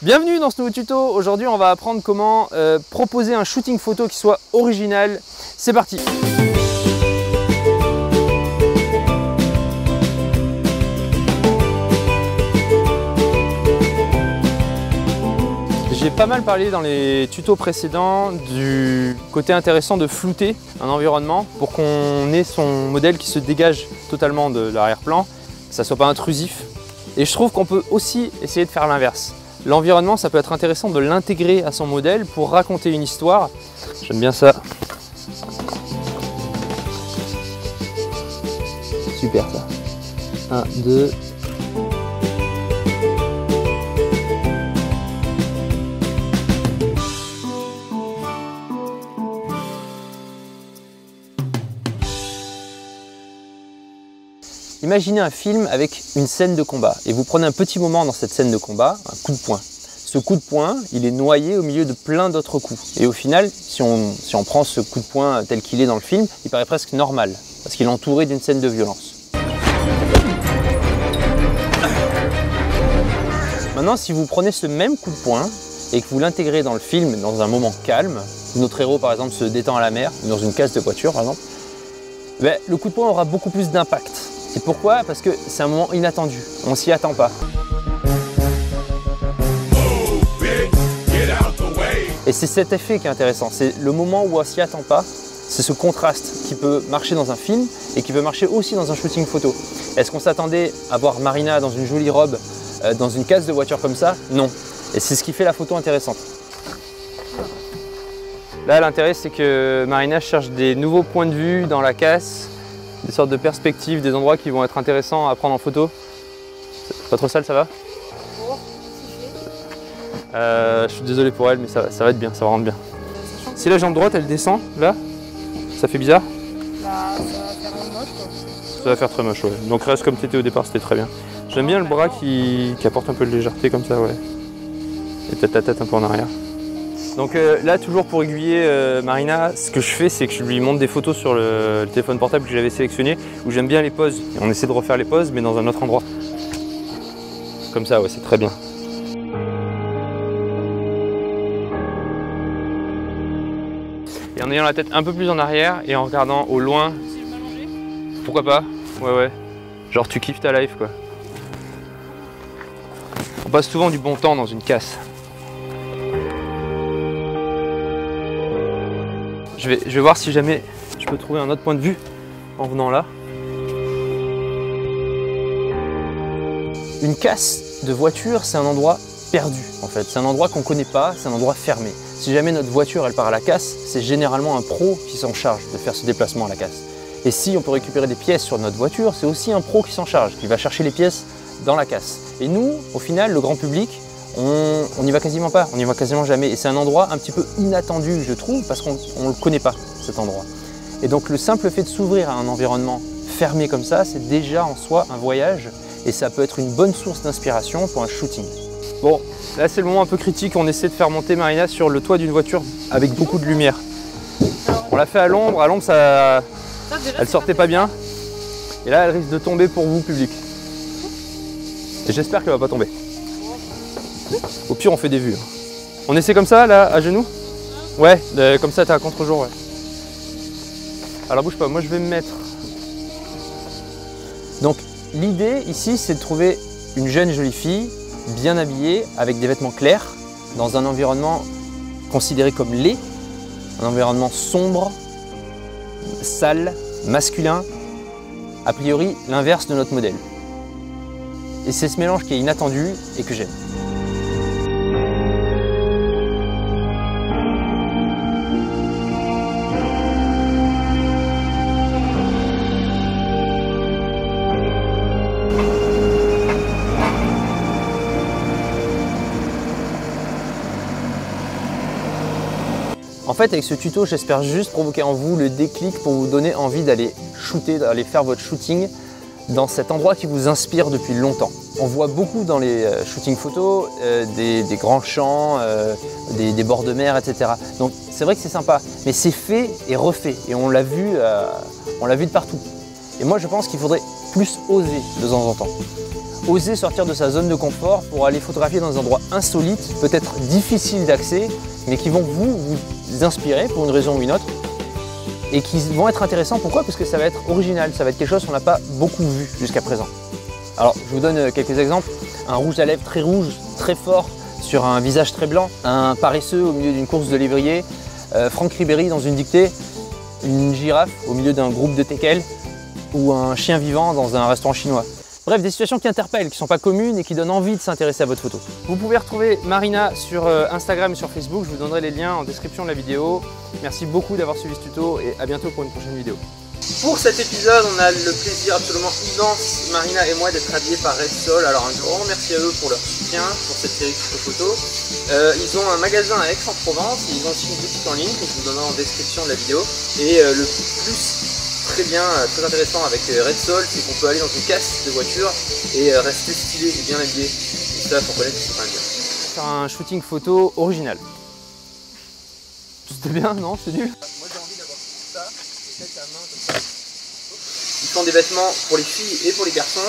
Bienvenue dans ce nouveau tuto. Aujourd'hui on va apprendre comment proposer un shooting photo qui soit original. C'est parti. J'ai pas mal parlé dans les tutos précédents du côté intéressant de flouter un environnement pour qu'on ait son modèle qui se dégage totalement de l'arrière-plan, que ça soit pas intrusif. Et je trouve qu'on peut aussi essayer de faire l'inverse. L'environnement, ça peut être intéressant de l'intégrer à son modèle pour raconter une histoire. J'aime bien ça. Super ça. 1, 2. Imaginez un film avec une scène de combat et vous prenez un petit moment dans cette scène de combat, un coup de poing. Ce coup de poing, il est noyé au milieu de plein d'autres coups. Et au final, si on prend ce coup de poing tel qu'il est dans le film, il paraît presque normal parce qu'il est entouré d'une scène de violence. Maintenant, si vous prenez ce même coup de poing et que vous l'intégrez dans le film dans un moment calme, notre héros par exemple se détend à la mer, dans une case de voiture par exemple, le coup de poing aura beaucoup plus d'impact. Et pourquoi? Parce que c'est un moment inattendu, on s'y attend pas. Et c'est cet effet qui est intéressant, c'est le moment où on s'y attend pas, c'est ce contraste qui peut marcher dans un film et qui peut marcher aussi dans un shooting photo. Est-ce qu'on s'attendait à voir Marina dans une jolie robe, dans une case de voiture comme ça? Non. Et c'est ce qui fait la photo intéressante. Là, l'intérêt, c'est que Marina cherche des nouveaux points de vue dans la casse, des sortes de perspectives, des endroits qui vont être intéressants à prendre en photo. C'est pas trop sale, ça va? Je suis désolé pour elle, mais ça va être bien, ça va rendre bien. Si la jambe droite elle descend, là, ça fait bizarre? Ça va faire moche quoi. Ça va faire très moche, ouais. Donc reste comme tu étais au départ, c'était très bien. J'aime bien le bras qui apporte un peu de légèreté comme ça, ouais. Et peut-être la tête un peu en arrière. Donc là, toujours pour aiguiller Marina, ce que je fais, c'est que je lui montre des photos sur le téléphone portable que j'avais sélectionné, où j'aime bien les poses. Et on essaie de refaire les poses, mais dans un autre endroit. Comme ça, ouais, c'est très bien. Et en ayant la tête un peu plus en arrière et en regardant au loin. Si je m'allongeais. Pourquoi pas? Ouais. Genre tu kiffes ta life, quoi. On passe souvent du bon temps dans une casse. Je vais voir si jamais je peux trouver un autre point de vue en venant là. Une casse de voiture, c'est un endroit perdu en fait. C'est un endroit qu'on ne connaît pas, c'est un endroit fermé. Si jamais notre voiture elle part à la casse, c'est généralement un pro qui s'en charge de faire ce déplacement à la casse. Et si on peut récupérer des pièces sur notre voiture, c'est aussi un pro qui s'en charge, qui va chercher les pièces dans la casse. Et nous, au final, le grand public, on n'y va quasiment pas, on n'y va quasiment jamais. Et c'est un endroit un petit peu inattendu, je trouve, parce qu'on ne le connaît pas, cet endroit. Et donc le simple fait de s'ouvrir à un environnement fermé comme ça, c'est déjà en soi un voyage, et ça peut être une bonne source d'inspiration pour un shooting. Bon, là c'est le moment un peu critique, on essaie de faire monter Marina sur le toit d'une voiture avec beaucoup de lumière. On l'a fait à l'ombre ça, elle sortait pas bien, et là elle risque de tomber pour vous, public. Et j'espère qu'elle va pas tomber. Au pire, on fait des vues. On essaie comme ça, là, à genoux? Ouais, comme ça, t'es à contre-jour, ouais. Alors, bouge pas, moi, je vais me mettre. Donc, l'idée, ici, c'est de trouver une jeune jolie fille, bien habillée, avec des vêtements clairs, dans un environnement considéré comme laid, un environnement sombre, sale, masculin, a priori, l'inverse de notre modèle. Et c'est ce mélange qui est inattendu et que j'aime. En fait, avec ce tuto, j'espère juste provoquer en vous le déclic pour vous donner envie d'aller shooter, d'aller faire votre shooting dans cet endroit qui vous inspire depuis longtemps. On voit beaucoup dans les shootings photos des grands champs, des bords de mer, etc. Donc c'est vrai que c'est sympa, mais c'est fait et refait et on l'a vu de partout. Et moi je pense qu'il faudrait plus oser de temps en temps. oser sortir de sa zone de confort pour aller photographier dans des endroits insolites, peut-être difficiles d'accès, mais qui vont vous inspirer pour une raison ou une autre, et qui vont être intéressants. Pourquoi? Parce que ça va être original, ça va être quelque chose qu'on n'a pas beaucoup vu jusqu'à présent. Alors, je vous donne quelques exemples. Un rouge à lèvres très rouge, très fort, sur un visage très blanc, un paresseux au milieu d'une course de lévrier, Franck Ribéry dans une dictée, une girafe au milieu d'un groupe de teckels, ou un chien vivant dans un restaurant chinois. Bref, des situations qui interpellent, qui ne sont pas communes et qui donnent envie de s'intéresser à votre photo. Vous pouvez retrouver Marina sur Instagram et sur Facebook, je vous donnerai les liens en description de la vidéo. Merci beaucoup d'avoir suivi ce tuto et à bientôt pour une prochaine vidéo. Pour cet épisode, on a le plaisir absolument immense, Marina et moi, d'être habillés par Red Sol. Alors un grand merci à eux pour leur soutien, pour cette série de photos. Ils ont un magasin à Aix-en-Provence, ils ont aussi une boutique en ligne que je vous donnerai en description de la vidéo. Et le plus très bien, très intéressant avec Red Sol, c'est qu'on peut aller dans une casse de voiture et rester stylé et bien habillé. Et ça, faut connaître, c'est pas bien. Faire un shooting photo original. C'était bien, non? C'est nul? Moi j'ai envie d'avoir ça, et peut-être la main comme ça. Ils font des vêtements pour les filles et pour les garçons.